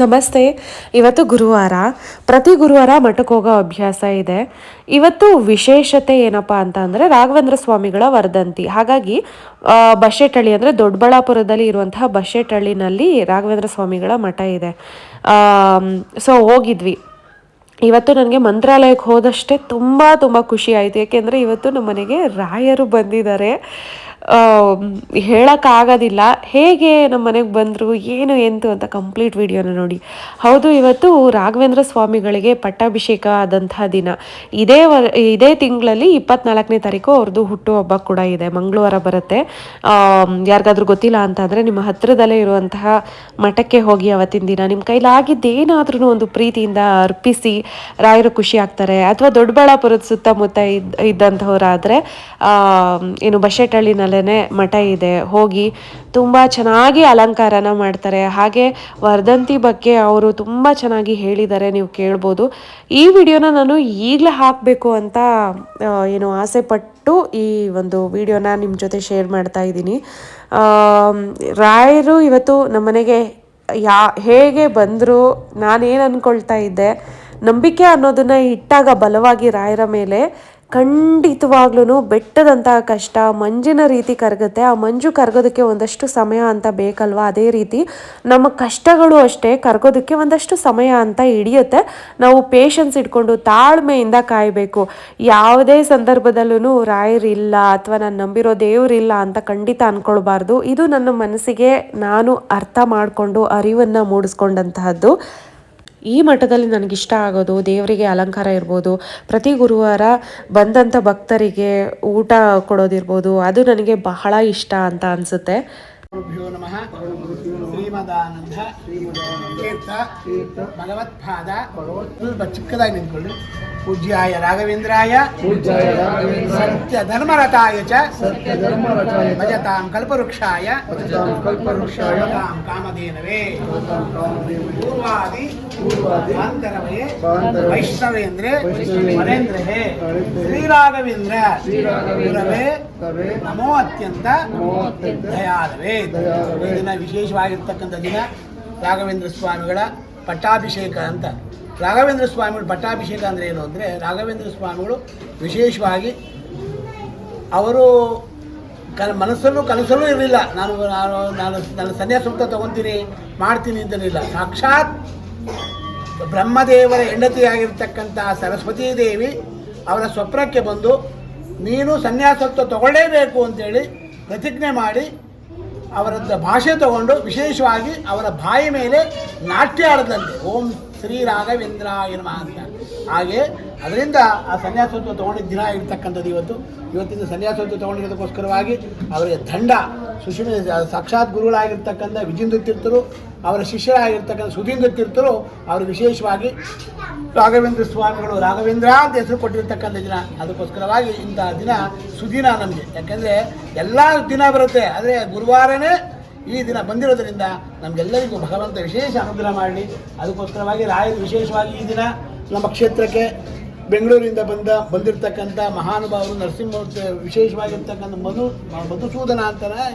ನಮಸ್ತೆ. ಇವತ್ತು ಗುರುವಾರ. ಪ್ರತಿ ಗುರುವಾರ ಮಠಕ್ಕೆ ಹೋಗೋ ಅಭ್ಯಾಸ ಇದೆ. ಇವತ್ತು ವಿಶೇಷತೆ ಏನಪ್ಪ ಅಂತ ಅಂದರೆ ರಾಘವೇಂದ್ರ ಸ್ವಾಮಿಗಳ ವರ್ಧಂತಿ. ಹಾಗಾಗಿ ಬಶೆಟ್ಟಳ್ಳಿ ಅಂದರೆ ದೊಡ್ಡಬಳ್ಳಾಪುರದಲ್ಲಿ ಇರುವಂತಹ ಬಶೆಟ್ಟಳ್ಳಿನಲ್ಲಿ ರಾಘವೇಂದ್ರ ಸ್ವಾಮಿಗಳ ಮಠ ಇದೆ. ಸೊ ಹೋಗಿದ್ವಿ. ಇವತ್ತು ನನಗೆ ಮಂತ್ರಾಲಯಕ್ಕೆ ಹೋದಷ್ಟೇ ತುಂಬ ತುಂಬ ಖುಷಿ ಆಯಿತು. ಏಕೆಂದರೆ ಇವತ್ತು ನಮ್ಮ ಮನೆಗೆ ರಾಯರು ಬಂದಿದ್ದಾರೆ. ಹೇಳೋಕ್ಕಾಗೋದಿಲ್ಲ ಹೇಗೆ ನಮ್ಮ ಮನೆಗೆ ಬಂದರು ಏನು ಎಂತು ಅಂತ ಕಂಪ್ಲೀಟ್ ವಿಡಿಯೋನ ನೋಡಿ. ಹೌದು, ಇವತ್ತು ರಾಘವೇಂದ್ರ ಸ್ವಾಮಿಗಳಿಗೆ ಪಟ್ಟಾಭಿಷೇಕ ಆದಂತಹ ದಿನ. ಇದೇ ತಿಂಗಳಲ್ಲಿ 24ನೇ ತಾರೀಕು ಅವ್ರದ್ದು ಹುಟ್ಟುಹಬ್ಬ ಕೂಡ ಇದೆ. ಮಂಗಳವಾರ ಬರುತ್ತೆ. ಯಾರಿಗಾದ್ರೂ ಗೊತ್ತಿಲ್ಲ ಅಂತಂದರೆ ನಿಮ್ಮ ಹತ್ತಿರದಲ್ಲೇ ಇರುವಂತಹ ಮಠಕ್ಕೆ ಹೋಗಿ ಅವತ್ತಿನ ದಿನ ನಿಮ್ಮ ಕೈಲಾಗಿದ್ದೇನಾದ್ರೂ ಒಂದು ಪ್ರೀತಿಯಿಂದ ಅರ್ಪಿಸಿ ರಾಯರು ಖುಷಿ ಆಗ್ತಾರೆ. ಅಥವಾ ದೊಡ್ಡಬಳ್ಳಾಪುರದ ಸುತ್ತಮುತ್ತ ಇದ್ದಂಥವ್ರಾದರೆ ಏನು ಬಶೆಟ್ಟಳ್ಳಿನಲ್ಲೇ ಮಠ ಇದೆ, ಹೋಗಿ ತುಂಬ ಚೆನ್ನಾಗಿ ಅಲಂಕಾರನ ಮಾಡ್ತಾರೆ. ಹಾಗೆ ವರ್ಧಂತಿ ಬಗ್ಗೆ ಅವರು ತುಂಬ ಚೆನ್ನಾಗಿ ಹೇಳಿದ್ದಾರೆ, ನೀವು ಕೇಳ್ಬೋದು. ಈ ವಿಡಿಯೋನ ನಾನು ಈಗಲೇ ಹಾಕಬೇಕು ಅಂತ ಆಸೆ ಪಟ್ಟು ಈ ಒಂದು ವಿಡಿಯೋನ ನಿಮ್ಮ ಜೊತೆ ಶೇರ್ ಮಾಡ್ತಾ ಇದ್ದೀನಿ. ರಾಯರು ಇವತ್ತು ನಮ್ಮನೆಗೆ ಹೇಗೆ ಬಂದರು, ನಾನೇನು ಅಂದ್ಕೊಳ್ತಾ ಇದ್ದೆ, ನಂಬಿಕೆ ಅನ್ನೋದನ್ನು ಇಟ್ಟಾಗ ಬಲವಾಗಿ ರಾಯರ ಮೇಲೆ ಖಂಡಿತವಾಗ್ಲೂ ಬೆಟ್ಟದಂತಹ ಕಷ್ಟ ಮಂಜಿನ ರೀತಿ ಕರಗುತ್ತೆ. ಆ ಮಂಜು ಕರಗೋದಕ್ಕೆ ಒಂದಷ್ಟು ಸಮಯ ಅಂತ ಬೇಕಲ್ವ, ಅದೇ ರೀತಿ ನಮ್ಮ ಕಷ್ಟಗಳು ಅಷ್ಟೇ ಕರಗೋದಕ್ಕೆ ಒಂದಷ್ಟು ಸಮಯ ಅಂತ ಹಿಡಿಯುತ್ತೆ. ನಾವು ಪೇಷನ್ಸ್ ಇಟ್ಕೊಂಡು ತಾಳ್ಮೆಯಿಂದ ಕಾಯಬೇಕು. ಯಾವುದೇ ಸಂದರ್ಭದಲ್ಲೂ ರಾಯರಿಲ್ಲ ಅಥವಾ ನಾನು ನಂಬಿರೋ ದೇವರಿಲ್ಲ ಅಂತ ಖಂಡಿತ ಅಂದ್ಕೊಳ್ಬಾರ್ದು. ಇದು ನನ್ನ ಮನಸ್ಸಿಗೆ ನಾನು ಅರ್ಥ ಮಾಡಿಕೊಂಡು ಅರಿವನ್ನು ಮೂಡಿಸ್ಕೊಂಡಂತಹದ್ದು. ಈ ಮಠದಲ್ಲಿ ನನಗಿಷ್ಟ ಆಗೋದು ದೇವರಿಗೆ ಅಲಂಕಾರ ಇರ್ಬೋದು, ಪ್ರತಿ ಗುರುವಾರ ಬಂದಂಥ ಭಕ್ತರಿಗೆ ಊಟ ಕೊಡೋದಿರ್ಬೋದು, ಅದು ನನಗೆ ಬಹಳ ಇಷ್ಟ ಅಂತ ಅನಿಸುತ್ತೆ. ನಮಃ. ಶ್ರೀಮದಾನಂದ ತೀರ್ಥ ಭಗವತ್ಪಾದ ಸ್ವಲ್ಪ ಚಿಕ್ಕದಾಗಿ ನಿಂತ್ಕೊಳ್ಳಿ. ಪೂಜ್ಯಾಯ ರಾಘವೇಂದ್ರಾಯ ಸತ್ಯ ಧರ್ಮರತಾಯ ಚ ಭಜತಾಂ ಕಲ್ಪವೃಕ್ಷಾಯ ಭಜತಾಂ ಕಾಮಧೇನವೇ ಪೂರ್ವಾದಿ ಅಂತರವೇ ವೈಷ್ಣವೇಂದ್ರೇ ವರೇಂದ್ರೇ ಶ್ರೀರಾಘವೇಂದ್ರ ಗುರವೇ ನಮೋ ಅತ್ಯಂತ ದಯಾಳವೇ. ಈ ದಿನ ವಿಶೇಷವಾಗಿರ್ತಕ್ಕಂಥ ದಿನ ರಾಘವೇಂದ್ರ ಸ್ವಾಮಿಗಳ ಪಟ್ಟಾಭಿಷೇಕ ಅಂತ. ರಾಘವೇಂದ್ರ ಸ್ವಾಮಿಗಳ ಪಟ್ಟಾಭಿಷೇಕ ಅಂದರೆ ಏನು ಅಂದರೆ, ರಾಘವೇಂದ್ರ ಸ್ವಾಮಿಗಳು ವಿಶೇಷವಾಗಿ ಅವರು ಕನಸಲ್ಲೂ ಇರಲಿಲ್ಲ ನಾನು ಸನ್ಯಾಸಮುಕ್ತ ತಗೊತೀನಿ ಮಾಡ್ತೀನಿ ಅಂತಲಿಲ್ಲ. ಸಾಕ್ಷಾತ್ ಬ್ರಹ್ಮದೇವರ ಹೆಂಡತಿಯಾಗಿರ್ತಕ್ಕಂಥ ಸರಸ್ವತೀ ದೇವಿ ಅವರ ಸ್ವಪ್ನಕ್ಕೆ ಬಂದು ನೀನು ಸನ್ಯಾಸತ್ವ ತಗೊಳ್ಳೇಬೇಕು ಅಂತೇಳಿ ಪ್ರತಿಜ್ಞೆ ಮಾಡಿ ಅವರದ್ದು ಭಾಷೆ ತಗೊಂಡು ವಿಶೇಷವಾಗಿ ಅವರ ಬಾಯಿ ಮೇಲೆ ನಾಟ್ಯ ಆಡದಂತೆ ಓಂ ಶ್ರೀ ರಾಘವೇಂದ್ರಾಯ ನಮಃ ಅಂತ. ಹಾಗೆ ಅದರಿಂದ ಆ ಸನ್ಯಾಸತ್ವ ತೊಗೊಂಡಿದ್ದ ದಿನ ಇರ್ತಕ್ಕಂಥದ್ದು ಇವತ್ತಿನ ಸನ್ಯಾಸತ್ವ ತೊಗೊಂಡಿರೋದಕ್ಕೋಸ್ಕರವಾಗಿ ಅವರಿಗೆ ದಂಡ ಸುಶ್ಮಿ ಸಾಕ್ಷಾತ್ ಗುರುಗಳಾಗಿರ್ತಕ್ಕಂಥ ವಿಜೇಂದ್ರ ತೀರ್ಥರು, ಅವರ ಶಿಷ್ಯರಾಗಿರ್ತಕ್ಕಂಥ ಸುಧೀಂದ್ರ ತೀರ್ಥರು ಅವರು ವಿಶೇಷವಾಗಿ ರಾಘವೇಂದ್ರ ಸ್ವಾಮಿಗಳು ರಾಘವೇಂದ್ರ ಅಂತ ಹೆಸರು ಕೊಟ್ಟಿರ್ತಕ್ಕಂಥ ದಿನ. ಅದಕ್ಕೋಸ್ಕರವಾಗಿ ಇಂಥ ದಿನ ಸುದಿನ ನಮಗೆ. ಯಾಕೆಂದರೆ ಎಲ್ಲ ದಿನ ಬರುತ್ತೆ, ಆದರೆ ಗುರುವಾರನೇ ಈ ದಿನ ಬಂದಿರೋದರಿಂದ ನಮಗೆಲ್ಲರಿಗೂ ಭಗವಂತ ವಿಶೇಷ ಅನುಗ್ರಹ ಮಾಡಲಿ. ಅದಕ್ಕೋಸ್ಕರವಾಗಿ ರಾಯರು ವಿಶೇಷವಾಗಿ ಈ ದಿನ ನಮ್ಮ ಕ್ಷೇತ್ರಕ್ಕೆ ಬೆಂಗಳೂರಿಂದ ಬಂದಿರತಕ್ಕಂಥ ಮಹಾನುಭಾವರು ನರಸಿಂಹಮೂರ್ತಿ ವಿಶೇಷವಾಗಿರ್ತಕ್ಕಂಥ ಮಧುಸೂದನ ಅಂತಾನೆ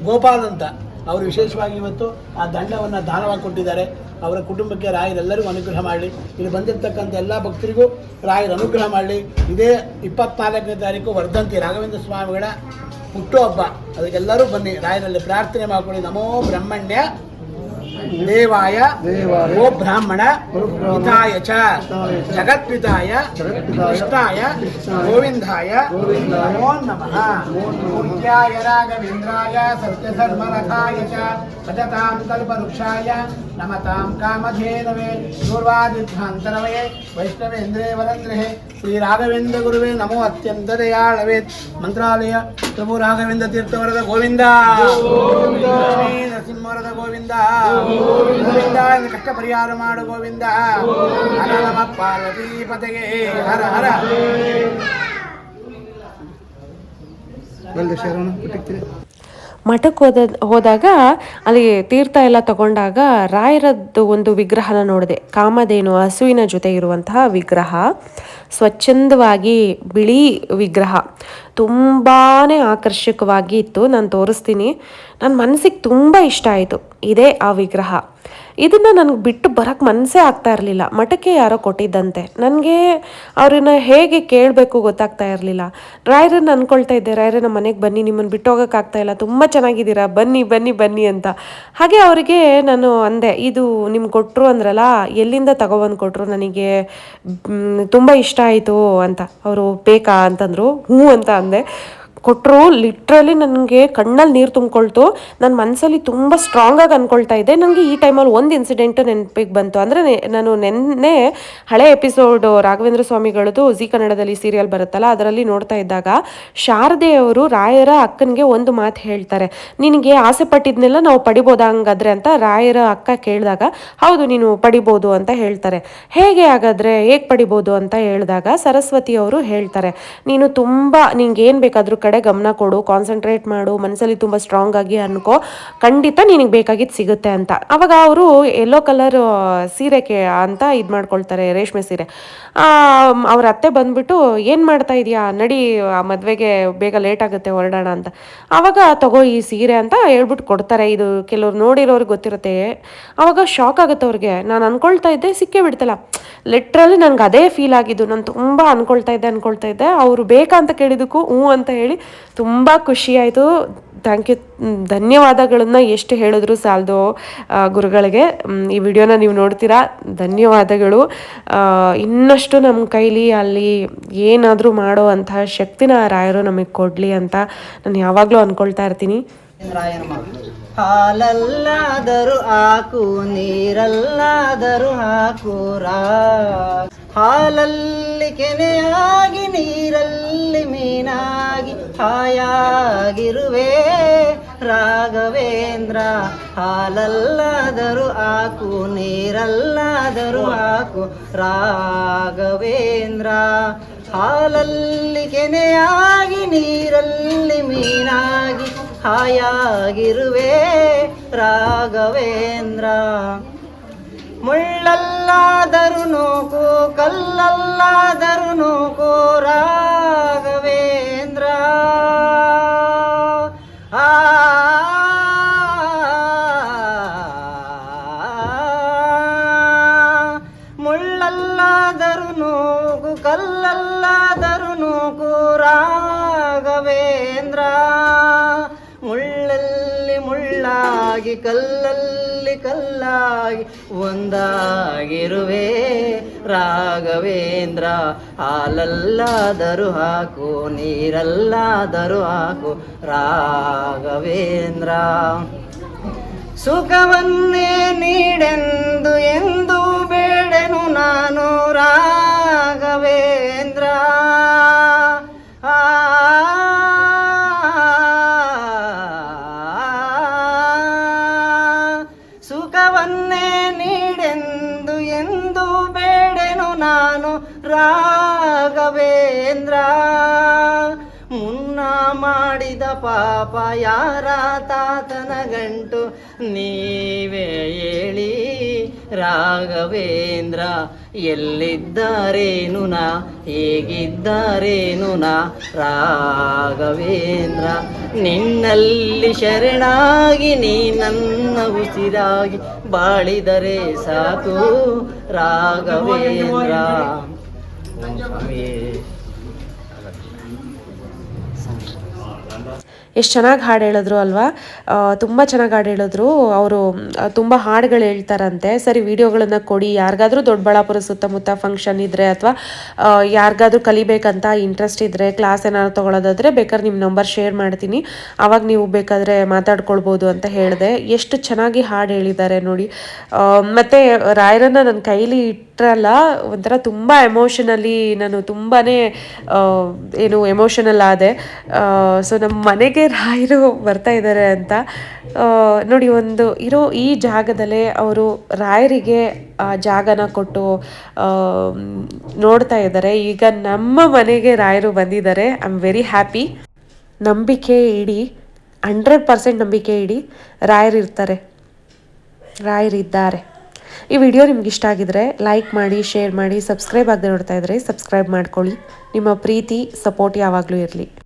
ಗೋಪಾಲ್ ಅಂತ ಅವರು ವಿಶೇಷವಾಗಿ ಇವತ್ತು ಆ ದಂಡವನ್ನು ದಾನವಾಗಿ ಕೊಟ್ಟಿದ್ದಾರೆ. ಅವರ ಕುಟುಂಬಕ್ಕೆ ರಾಯರೆಲ್ಲರಿಗೂ ಅನುಗ್ರಹ ಮಾಡಲಿ. ಇಲ್ಲಿ ಬಂದಿರತಕ್ಕಂಥ ಎಲ್ಲ ಭಕ್ತರಿಗೂ ರಾಯರ ಅನುಗ್ರಹ ಮಾಡಲಿ. ಇದೇ 24ನೇ ತಾರೀಕು ವರ್ಧಂತಿ ರಾಘವೇಂದ್ರ ಸ್ವಾಮಿಗಳ ಹುಟ್ಟುಹಬ್ಬ. ಅದಕ್ಕೆಲ್ಲರೂ ಬನ್ನಿ, ರಾಯರಲ್ಲಿ ಪ್ರಾರ್ಥನೆ ಮಾಡಿಕೊಳ್ಳಿ. ನಮೋ ಬ್ರಹ್ಮಣ್ಯ ದೇವಾಯ ಗೋ ಬ್ರಾಹ್ಮಣ ಹಿತಾಯ ಚ ಜಗತ್ಪಿತಾಯ ಕೃಷ್ಣಾಯ ಗೋವಿಂದಾಯ ನಮೋ ನಮಃ. ಪೂಜ್ಯಾಯ ರಾಘವೇಂದ್ರಾಯ ಸತ್ಯಧರ್ಮರಥಾಯ ಚ ಭಜತಾಂ ಕಲ್ಪವೃಕ್ಷಾಯ ನಮತಾಂ ಕಾಮಧೇನವೇ ಪೂರ್ವಾದಿಧ್ವಾಂತರವೇ ವೈಷ್ಣವೇಂದ್ರೇ ವರೇಂದ್ರೇ ಶ್ರೀ ರಾಘವೇಂದ್ರ ಗುರುವೇ ನಮೋ ಅತ್ಯಂತ ದಯಾಳವೇ. ಮಂತ್ರಾಲಯ ಪ್ರಭು ರಾಘವೇಂದ್ರ ತೀರ್ಥವರದ ಗೋವಿಂದ, ಲಕ್ಷ್ಮೀ ನರಸಿಂಹವರದ ಗೋವಿಂದ ಗೋವಿಂದ, ಕಷ್ಟ ಪರಿಹಾರ ಮಾಡು ಗೋವಿಂದ. ಹರ ನಮ ಪಾರ್ವತೀ ಪತೆಗೆ ಹರ ಹರ. ಮಠಕ್ಕೆ ಹೋದಾಗ ಅಲ್ಲಿ ತೀರ್ಥ ಎಲ್ಲ ತಗೊಂಡಾಗ ರಾಯರದ್ದು ಒಂದು ವಿಗ್ರಹನ ನೋಡಿದೆ. ಕಾಮಧೇನು ಹಸುವಿನ ಜೊತೆ ಇರುವಂತಹ ವಿಗ್ರಹ, ಸ್ವಚ್ಛಂದವಾಗಿ ಬಿಳಿ ವಿಗ್ರಹ, ತುಂಬಾ ಆಕರ್ಷಕವಾಗಿ ಇತ್ತು. ನಾನು ತೋರಿಸ್ತೀನಿ. ನನ್ನ ಮನಸ್ಸಿಗೆ ತುಂಬ ಇಷ್ಟ ಆಯಿತು. ಇದೇ ಆ ವಿಗ್ರಹ. ಇದನ್ನು ನನಗೆ ಬಿಟ್ಟು ಬರೋಕ್ಕೆ ಮನಸ್ಸೇ ಆಗ್ತಾ ಇರಲಿಲ್ಲ. ಮಠಕ್ಕೆ ಯಾರೋ ಕೊಟ್ಟಿದ್ದಂತೆ. ನನಗೆ ಅವ್ರನ್ನ ಹೇಗೆ ಕೇಳಬೇಕು ಗೊತ್ತಾಗ್ತಾ ಇರಲಿಲ್ಲ. ರಾಯರನ್ನು ಅಂದ್ಕೊಳ್ತಾ ಇದ್ದೆ, ರಾಯರೇ ನಮ್ಮ ಮನೆಗೆ ಬನ್ನಿ, ನಿಮ್ಮನ್ನು ಬಿಟ್ಟು ಹೋಗೋಕ್ಕಾಗ್ತಾ ಇಲ್ಲ, ತುಂಬ ಚೆನ್ನಾಗಿದ್ದೀರಾ, ಬನ್ನಿ ಬನ್ನಿ ಬನ್ನಿ ಅಂತ. ಹಾಗೆ ಅವರಿಗೆ ನಾನು ಅಂದೆ, ಇದು ನಿಮ್ಗೆ ಕೊಟ್ಟರು ಅಂದ್ರಲ್ಲ, ಎಲ್ಲಿಂದ ತಗೊಬಂದು ಕೊಟ್ಟರು, ನನಗೆ ತುಂಬ ಇಷ್ಟ ಆಯಿತು ಅಂತ. ಅವರು ಬೇಕಾ ಅಂತಂದರು. ಹ್ಞೂ ಅಂತ ಅಂದೆ. ಕೊಟ್ಟರು. ಲಿಟ್ರಲಿ ನನಗೆ ಕಣ್ಣಲ್ಲಿ ನೀರು ತುಂಬಿಕೊಳ್ತು. ನನ್ನ ಮನಸ್ಸಲ್ಲಿ ತುಂಬ ಸ್ಟ್ರಾಂಗಾಗಿ ಅಂದ್ಕೊಳ್ತಾ ಇದ್ದೆ. ನನಗೆ ಈ ಟೈಮಲ್ಲಿ ಒಂದು ಇನ್ಸಿಡೆಂಟು ನೆನಪಿಗೆ ಬಂತು. ಅಂದರೆ ನಾನು ನೆನ್ನೆ ಹಳೆ ಎಪಿಸೋಡು ರಾಘವೇಂದ್ರ ಸ್ವಾಮಿಗಳದ್ದು ಜಿ ಕನ್ನಡದಲ್ಲಿ ಸೀರಿಯಲ್ ಬರುತ್ತಲ್ಲ, ಅದರಲ್ಲಿ ನೋಡ್ತಾ ಇದ್ದಾಗ ಶಾರದೆಯವರು ರಾಯರ ಅಕ್ಕನಿಗೆ ಒಂದು ಮಾತು ಹೇಳ್ತಾರೆ, ನಿನಗೆ ಆಸೆ ಪಟ್ಟಿದ್ನೆಲ್ಲ ನಾವು ಪಡಿಬೋದಾ ಹಂಗಾದ್ರೆ ಅಂತ ರಾಯರ ಅಕ್ಕ ಕೇಳಿದಾಗ, ಹೌದು ನೀನು ಪಡಿಬೋದು ಅಂತ ಹೇಳ್ತಾರೆ. ಹೇಗೆ ಹಾಗಾದರೆ ಹೇಗೆ ಪಡಿಬೋದು ಅಂತ ಹೇಳಿದಾಗ ಸರಸ್ವತಿಯವರು ಹೇಳ್ತಾರೆ, ನೀನು ತುಂಬ ನಿಂಗೆ ಏನು ಬೇಕಾದರೂ ಕಡೆ ಗಮನ ಕೊಡು, ಕಾನ್ಸಂಟ್ರೇಟ್ ಮಾಡು, ಮನಸ್ಸಲ್ಲಿ ತುಂಬ ಸ್ಟ್ರಾಂಗ್ ಆಗಿ ಅನ್ಕೋ, ಖಂಡಿತ ನಿನಗೆ ಬೇಕಾಗಿದ್ದು ಸಿಗುತ್ತೆ ಅಂತ. ಅವಾಗ ಅವರು ಯೆಲ್ಲೋ ಕಲರ್ ಸೀರೆ ಅಂತ ಇದು ಮಾಡ್ಕೊಳ್ತಾರೆ, ರೇಷ್ಮೆ ಸೀರೆ. ಅವ್ರ ಅತ್ತೆ ಬಂದ್ಬಿಟ್ಟು ಏನು ಮಾಡ್ತಾ ಇದೆಯಾ, ನಡಿ ಮದುವೆಗೆ ಬೇಗ ಲೇಟ್ ಆಗುತ್ತೆ, ಹೊರಡೋಣ ಅಂತ. ಆವಾಗ ತಗೋ ಈ ಸೀರೆ ಅಂತ ಹೇಳ್ಬಿಟ್ಟು ಕೊಡ್ತಾರೆ. ಇದು ಕೆಲವ್ರು ನೋಡಿರೋರಿಗೆ ಗೊತ್ತಿರುತ್ತೆ. ಆವಾಗ ಶಾಕ್ ಆಗುತ್ತೆ ಅವ್ರಿಗೆ. ನಾನು ಅನ್ಕೊಳ್ತಾ ಇದ್ದೆ ಸಿಕ್ಕೇ ಬಿಡ್ತಲ್ಲ. ಲಿಟ್ರಲಿ ನನಗೆ ಅದೇ ಫೀಲ್ ಆಗಿದ್ದು. ನಾನು ತುಂಬ ಅನ್ಕೊಳ್ತಾ ಇದ್ದೆ. ಅವರು ಬೇಕಾ ಅಂತ ಕೇಳಿದ್ದಕ್ಕೂ ಹ್ಞೂ ಅಂತ ಹೇಳಿ ತುಂಬ ಖುಷಿ ಆಯಿತು. ಥ್ಯಾಂಕ್ ಯು, ಧನ್ಯವಾದಗಳನ್ನ ಎಷ್ಟು ಹೇಳಿದ್ರು ಸಾಲದು ಗುರುಗಳಿಗೆ. ಈ ವಿಡಿಯೋನ ನೀವು ನೋಡ್ತೀರಾ, ಧನ್ಯವಾದಗಳು. ಇನ್ನಷ್ಟು ನಮ್ಮ ಕೈಲಿ ಅಲ್ಲಿ ಏನಾದರೂ ಮಾಡೋ ಅಂತಹ ಶಕ್ತಿನ ರಾಯರು ನಮಗೆ ಕೊಡಲಿ ಅಂತ ನಾನು ಯಾವಾಗಲೂ ಅಂದ್ಕೊಳ್ತಾ ಇರ್ತೀನಿ. ಹಾಲಲ್ಲಾದರೂ ಹಾಕು, ನೀರಲ್ಲಾದರೂ ಹಾಕುರಾ, ಹಾಲಲ್ಲಿ ಕೆನೆಯಾಗಿ ನೀರಲ್ಲಿ ಮೀನಾಗಿ ಹಾಯಾಗಿರುವೆ ರಾಘವೇಂದ್ರ. ಹಾಲಲ್ಲಾದರೂ ಹಾಕು, ನೀರಲ್ಲಾದರೂ ಹಾಕು ರಾಘವೇಂದ್ರ. ಹಾಲಲ್ಲಿ ಕೆನೆಯಾಗಿ ನೀರಲ್ಲಿ ಮೀನಾಗಿ ಹಾಯಾಗಿರುವೆ ರಾಘವೇಂದ್ರ. ಮುಳ್ಳಲ್ಲಾದರೂ ನೂಕು, ಕಲ್ಲಲ್ಲಾದರೂ ನೂಕು ರಾಘವೇಂದ್ರ. ಮುಳ್ಳಲ್ಲಾದರೂ ನೂಕು, ಕಲ್ಲಲ್ಲಾದರೂ ನೂಕು ರಾಘವೇಂದ್ರ. ಮುಳ್ಳಲ್ಲಿ ಮುಳ್ಳಾಗಿ, ಕಲ್ಲಲ್ಲಿ ಕಲ್ಲಾಗಿ ಒಂದಾಗಿರುವೆ ರಾಘವೇಂದ್ರ. ಹಾಲಲ್ಲಾದರೂ ಹಾಕು, ನೀರಲ್ಲಾದರೂ ಹಾಕು ರಾಘವೇಂದ್ರ. ಸುಖವನ್ನೇ ನೀಡೆಂದು ಎಂದು ಬೇಡೆನು ನಾನು ರಾಘವೇಂದ್ರ. ಸುಖವನ್ನೇ ನೀಡೆಂದು ಎಂದು ಬೇಡೆನು ನಾನು ರಾಘವೇಂದ್ರ. ಮುನ್ನ ಮಾಡಿದ ಪಾಪ ಯಾರ ತಾತನ ಗಂಟು ನೀವೇ ಹೇಳಿ ರಾಘವೇಂದ್ರ. ಎಲ್ಲಿದ್ದಾರೇನು ನಾ, ಹೇಗಿದ್ದಾರೇನು ನಾ ರಾಘವೇಂದ್ರ. ನಿನ್ನಲ್ಲಿ ಶರಣಾಗಿ ನೀ ನನ್ನ ಉಸಿರಾಗಿ ಬಾಳಿದರೆ ಸಾಕು ರಾಘವೇಂದ್ರ. ಎಷ್ಟು ಚೆನ್ನಾಗಿ ಹಾಡು ಹೇಳಿದ್ರು ಅಲ್ವಾ. ತುಂಬ ಚೆನ್ನಾಗಿ ಹಾಡು ಹೇಳಿದ್ರು ಅವರು. ತುಂಬ ಹಾಡುಗಳು ಹೇಳ್ತಾರಂತೆ. ಸರಿ, ವಿಡಿಯೋಗಳನ್ನು ಕೊಡಿ, ಯಾರಿಗಾದ್ರೂ ದೊಡ್ಡಬಳ್ಳಾಪುರ ಸುತ್ತಮುತ್ತ ಫಂಕ್ಷನ್ ಇದ್ದರೆ ಅಥವಾ ಯಾರಿಗಾದ್ರೂ ಕಲಿಬೇಕಂತ ಇಂಟ್ರೆಸ್ಟ್ ಇದ್ದರೆ, ಕ್ಲಾಸ್ ಏನಾದ್ರು ತೊಗೊಳೋದಾದರೆ ಬೇಕಾದ್ರೆ ನಿಮ್ಮ ನಂಬರ್ ಶೇರ್ ಮಾಡ್ತೀನಿ, ಆವಾಗ ನೀವು ಬೇಕಾದರೆ ಮಾತಾಡ್ಕೊಳ್ಬೋದು ಅಂತ ಹೇಳಿದೆ. ಎಷ್ಟು ಚೆನ್ನಾಗಿ ಹಾಡು ಹೇಳಿದ್ದಾರೆ ನೋಡಿ. ಮತ್ತು ರಾಯರನ್ನು ನನ್ನ ಕೈಲಿ ಇಟ್ಟರಲ್ಲ, ಒಂಥರ ತುಂಬ ಎಮೋಷನಲಿ ನಾನು ತುಂಬಾ ಎಮೋಷನಲ್ ಆದೆ. ಸೊ ನಮ್ಮ ಮನೆಗೆ ರಾಯರು ಬರ್ತಾ ಇದ್ದಾರೆ ಅಂತ ನೋಡಿ. ಇರೋ ಈ ಜಾಗದಲ್ಲೇ ಅವರು ರಾಯರಿಗೆ ಆ ಜಾಗನ ಕೊಟ್ಟು ನೋಡ್ತಾ ಇದ್ದಾರೆ. ಈಗ ನಮ್ಮ ಮನೆಗೆ ರಾಯರು ಬಂದಿದ್ದಾರೆ. I am very happy. ನಂಬಿಕೆ ಇಡಿ, 100% ನಂಬಿಕೆ ಇಡಿ, ರಾಯರಿರ್ತಾರೆ, ರಾಯರಿದ್ದಾರೆ. ಈ ವಿಡಿಯೋ ನಿಮ್ಗೆ ಇಷ್ಟ ಆಗಿದ್ರೆ ಲೈಕ್ ಮಾಡಿ, ಶೇರ್ ಮಾಡಿ, ಸಬ್ಸ್ಕ್ರೈಬ್ ಆಗದೆ ನೋಡ್ತಾ ಇದ್ರೆ ಸಬ್ಸ್ಕ್ರೈಬ್ ಮಾಡ್ಕೊಳ್ಳಿ. ನಿಮ್ಮ ಪ್ರೀತಿ ಸಪೋರ್ಟ್ ಯಾವಾಗಲೂ ಇರಲಿ.